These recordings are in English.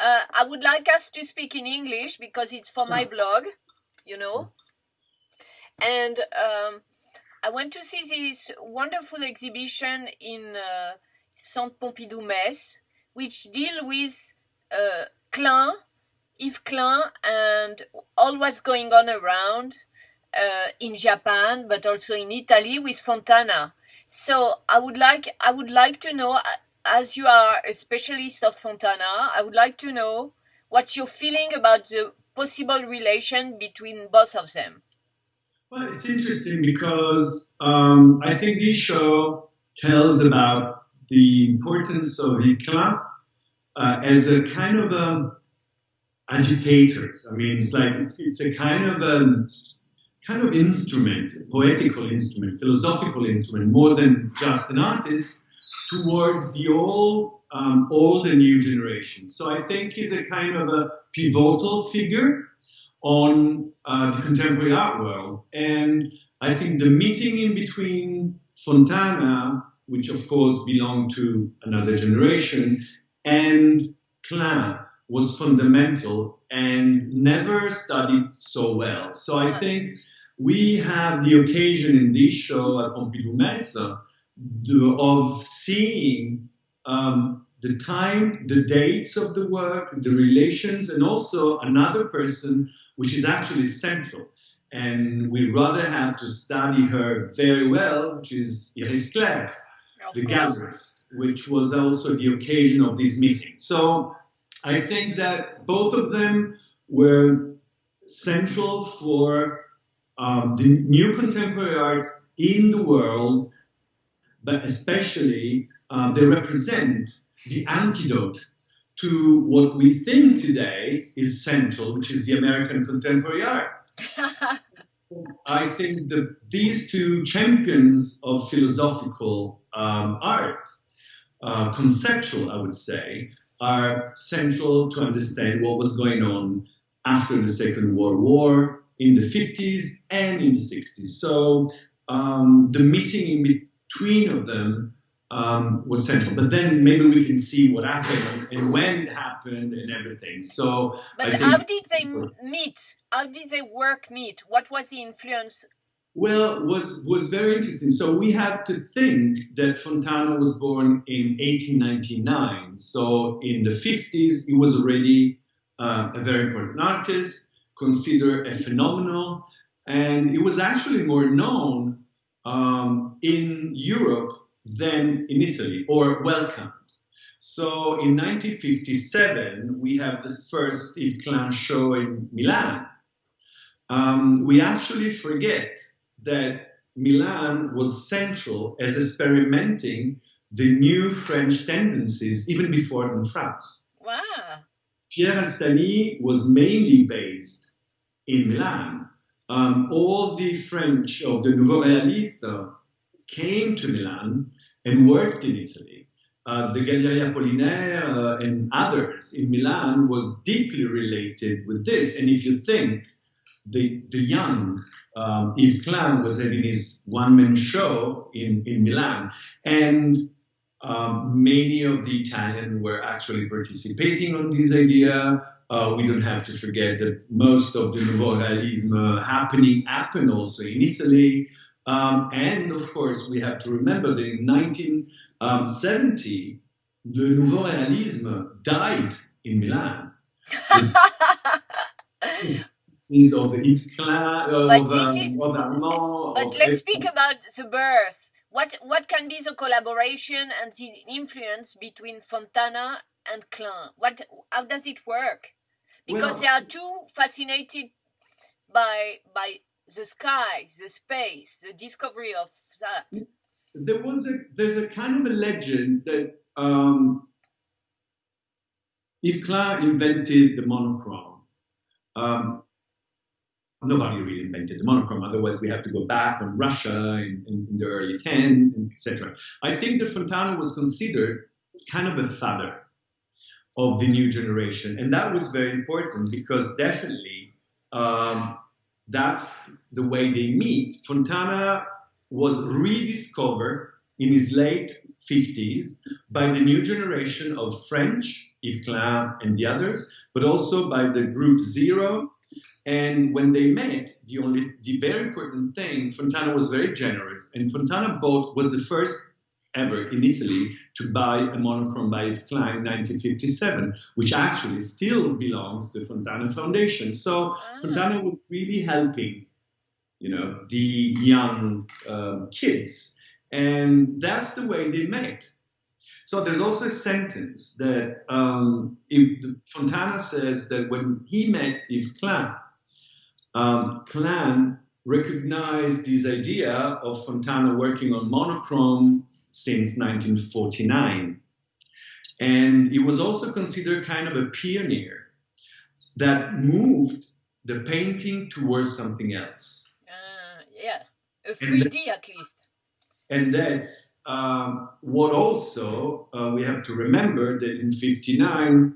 I would like us to speak in English because it's for my blog, you know. And I went to see this wonderful exhibition in Centre Pompidou Metz, which deal with Klein, Yves Klein, and all what's going on around in Japan, but also in Italy with Fontana. So I would like to know, as you are a specialist of Fontana, I would like to know what's your feeling about the possible relation between both of them. Well, it's interesting because I think this show tells about the importance of Yves Klein as a kind of agitator. I mean, it's a kind of instrument, poetical instrument, philosophical instrument, more than just an artist, towards the old and new generation. So I think he's a kind of a pivotal figure on the contemporary art world. And I think the meeting in between Fontana, which of course belonged to another generation, and Klein was fundamental and never studied so well. So I think we have the occasion in this show at Pompidou Metz of seeing the time, the dates of the work, the relations, and also another person which is actually central. And we rather have to study her very well, which is Yves Klein, the gallerist, which was also the occasion of this meeting. So I think that both of them were central for the new contemporary art in the world, but especially they represent the antidote to what we think today is central, which is the American contemporary art. I think that these two champions of philosophical art, conceptual, I would say, are central to understand what was going on after the Second World War in the 50s and in the 60s. So the meeting in between of them was central. But then maybe we can see what happened and when it happened and everything. So, but how did they meet? How did they meet? What was the influence? Well, was very interesting. So we have to think that Fontana was born in 1899. So in the 50s, he was already a very important artist, considered a phenomenal, and he was actually more known in Europe than in Italy, or welcomed. So in 1957, we have the first Yves Klein show in Milan. We actually forget that Milan was central as experimenting the new French tendencies even before in France. Wow. Pierre Astani was mainly based in Milan. All the French of the Nouveau Réaliste came to Milan and worked in Italy. The Galleria Apollinaire and others in Milan was deeply related with this. And if you think the young Yves Klein was having his one-man show in Milan, and many of the Italians were actually participating on this idea. We don't have to forget that most of the Nouveau Realisme happened also in Italy. And of course, we have to remember that in 1970, the Nouveau Realisme died in Milan. Of the Yves Klein, but let's speak about the birth. What can be the collaboration and the influence between Fontana and Klein? How does it work? Because they are too fascinated by the sky, the space, the discovery of that. There's a kind of a legend that Yves Klein invented the monochrome. Nobody really invented the monochrome, otherwise we have to go back on Russia in the early 10s, etc. I think that Fontana was considered kind of a father of the new generation, and that was very important because definitely that's the way they meet. Fontana was rediscovered in his late 50s by the new generation of French Yves Klein and the others, but also by the group Zero. And when they met, the very important thing, Fontana was very generous, and Fontana was the first ever in Italy to buy a monochrome by Yves Klein in 1957, which actually still belongs to the Fontana Foundation. So Fontana was really helping, the young kids, and that's the way they met. So there's also a sentence that Fontana says that when he met Yves Klein, Klein recognized this idea of Fontana working on monochrome since 1949. And he was also considered kind of a pioneer that moved the painting towards something else. Yeah, a 3D at least. And that's what also we have to remember, that in 1959,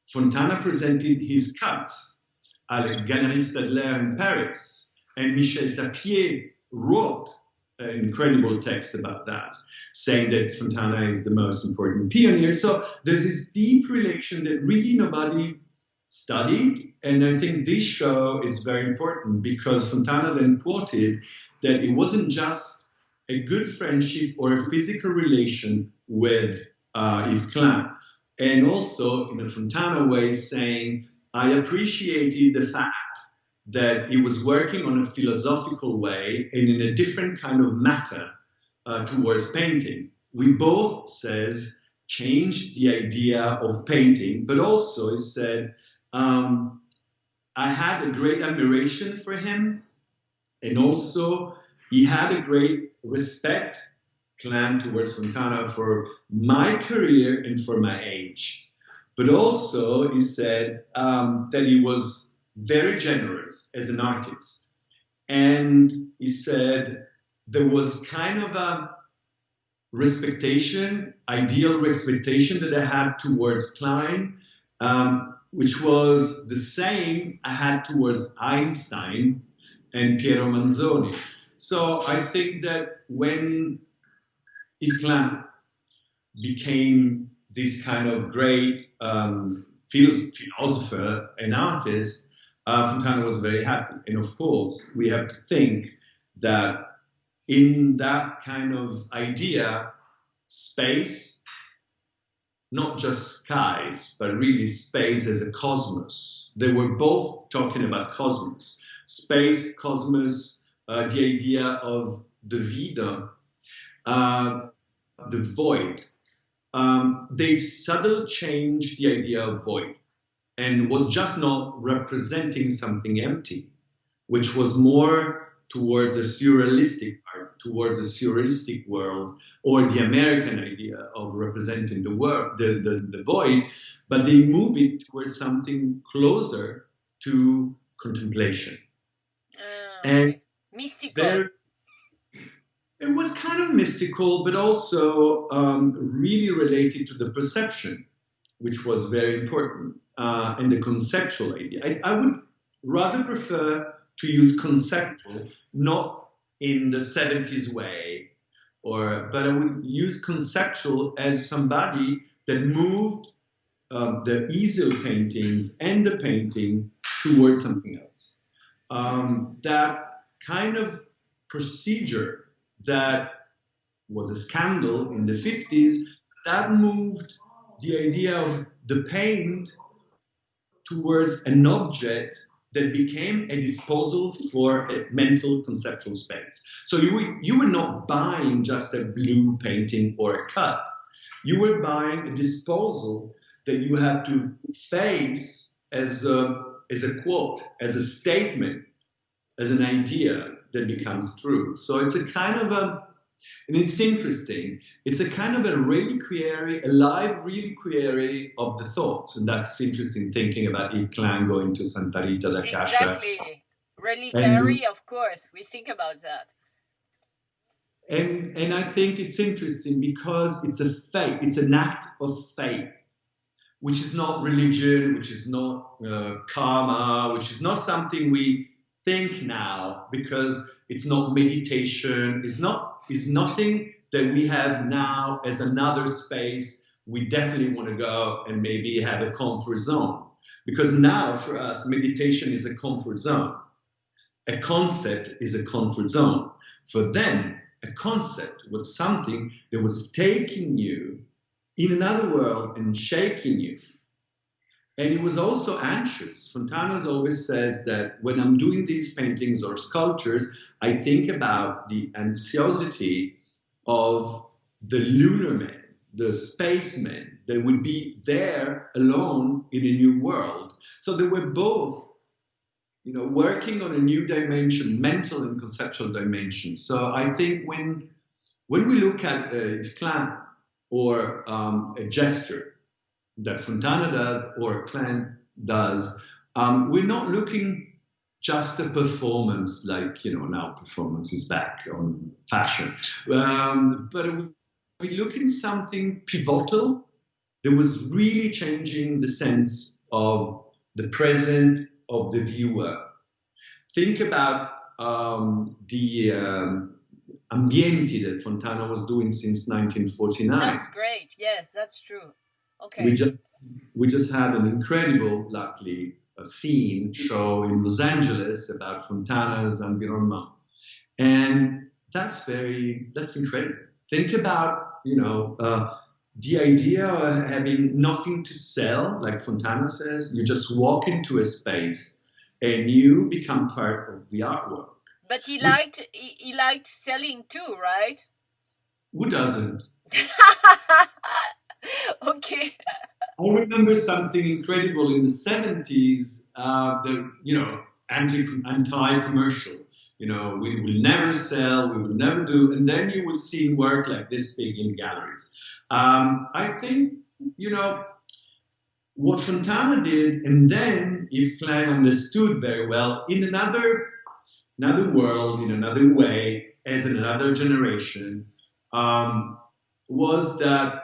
Fontana presented his cuts at la Galerie Stadler in Paris, and Michel Tapier wrote an incredible text about that, saying that Fontana is the most important pioneer. So there's this deep relation that really nobody studied, and I think this show is very important because Fontana then quoted that it wasn't just a good friendship or a physical relation with Yves Klein, and also in a Fontana way saying, I appreciated the fact that he was working on a philosophical way and in a different kind of matter towards painting. We both, says, changed the idea of painting, but also he said, I had a great admiration for him, and also he had a great respect, Klein, towards Fontana for my career and for my age. But also he said that he was very generous as an artist. And he said there was kind of a ideal expectation that I had towards Klein, which was the same I had towards Einstein and Piero Manzoni. So I think that when Yves Klein became this kind of great philosopher and artist, Fontana was very happy. And of course, we have to think that in that kind of idea, space, not just skies, but really space as a cosmos. They were both talking about cosmos. Space, cosmos, the idea of the vide, the void. They subtly changed the idea of void and was just not representing something empty, which was more towards a surrealistic art, towards a surrealistic world, or the American idea of representing the world, the void, but they move it towards something closer to contemplation. And mystical. It was kind of mystical, but also really related to the perception, which was very important, and the conceptual idea. I would rather prefer to use conceptual, not in the 70s way, but I would use conceptual as somebody that moved the easel paintings and the painting towards something else. That kind of procedure that was a scandal in the 50s, that moved the idea of the paint towards an object that became a disposal for a mental conceptual space. So you were not buying just a blue painting or a cut. You were buying a disposal that you have to face as a quote, as a statement, as an idea that becomes true. So it's a kind of and it's interesting, it's a kind of a reliquary, a live reliquary of the thoughts. And that's interesting, thinking about Yves Klein going to Santa Rita da Cascia. Exactly. Reliquary, of course. We think about that. And I think it's interesting because it's a faith, it's an act of faith, which is not religion, which is not karma, which is not something we think now, because it's not meditation, it's nothing that we have now as another space we definitely want to go and maybe have a comfort zone. Because now for us, meditation is a comfort zone. A concept is a comfort zone. For them, a concept was something that was taking you in another world and shaking you. And he was also anxious. Fontana always says that when I'm doing these paintings or sculptures, I think about the anxiety of the lunar man, the spaceman that would be there alone in a new world. So they were both, working on a new dimension, mental and conceptual dimension. So I think when we look at Klein or a gesture that Fontana does or Klein does, we're not looking just a performance like, now performance is back on fashion. But we're looking something pivotal that was really changing the sense of the present of the viewer. Think about the ambienti that Fontana was doing since 1949. That's great. Yes, that's true. Okay. We just had an incredible, luckily, scene show in Los Angeles about Fontana's environment, and that's incredible. Think about the idea of having nothing to sell, like Fontana says. You just walk into a space and you become part of the artwork. But he liked selling too, right? Who doesn't? Okay. I remember something incredible in the 70s, anti-commercial. We will never sell, we will never do, and then you will see work like this big in galleries. I think, what Fontana did, and then if Klein understood very well, in another world, in another way, as in another generation, was that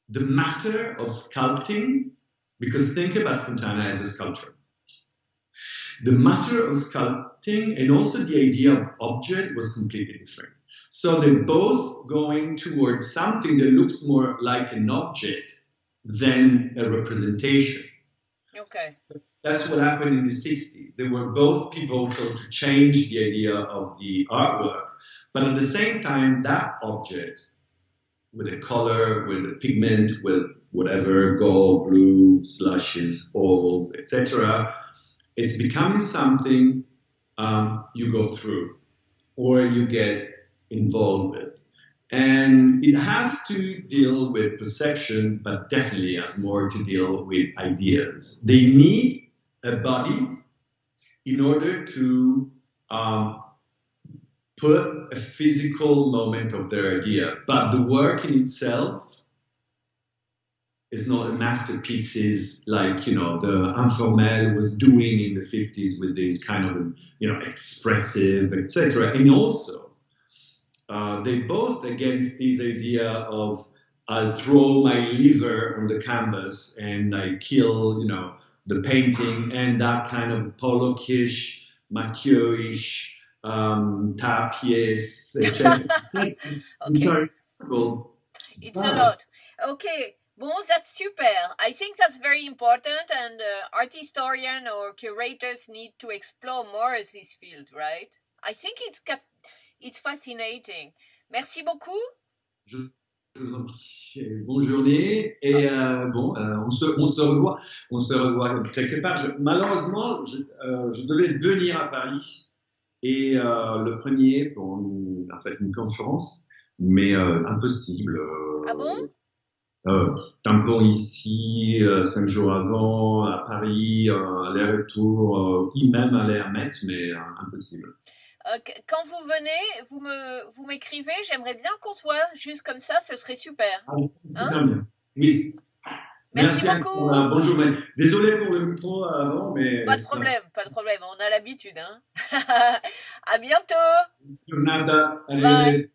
the matter of sculpting, because think about Fontana as a sculptor. The matter of sculpting and also the idea of object was completely different. So they're both going towards something that looks more like an object than a representation. Okay. So that's what happened in the 60s. They were both pivotal to change the idea of the artwork. But at the same time, that object, with a color, with a pigment, with whatever, gold, blue, slushes, ovals, etc., it's becoming something you go through or you get involved with. And it has to deal with perception, but definitely has more to deal with ideas. They need a body in order to put a physical moment of their idea. But the work in itself is not masterpieces like, the Informel was doing in the 50s with these kind of, expressive, etc. And also, they both against this idea of I'll throw my liver on the canvas and I kill, the painting, and that kind of Pollock-ish, Mathieu-ish, Tapies, etc. Okay. Sorry. It's a lot. Okay. Bon, that's super. I think that's very important, and art historians or curators need to explore more this field, right? I think it's fascinating. Merci beaucoup. Je vous en prie. Bonne journée. Et on se revoit quelque part. Malheureusement, je devais venir à Paris et le premier pour une conférence, mais impossible. Ah bon? Tampon ici, 5 jours avant, à Paris, aller-retour, même aller à Metz, mais impossible. Quand vous venez, vous m'écrivez, j'aimerais bien qu'on soit juste comme ça, ce serait super. Super bien. Oui. Merci beaucoup. Bonjour. Désolé pour le micro avant, mais... Pas de problème, on a l'habitude. À bientôt. Nada. Allez. Bye.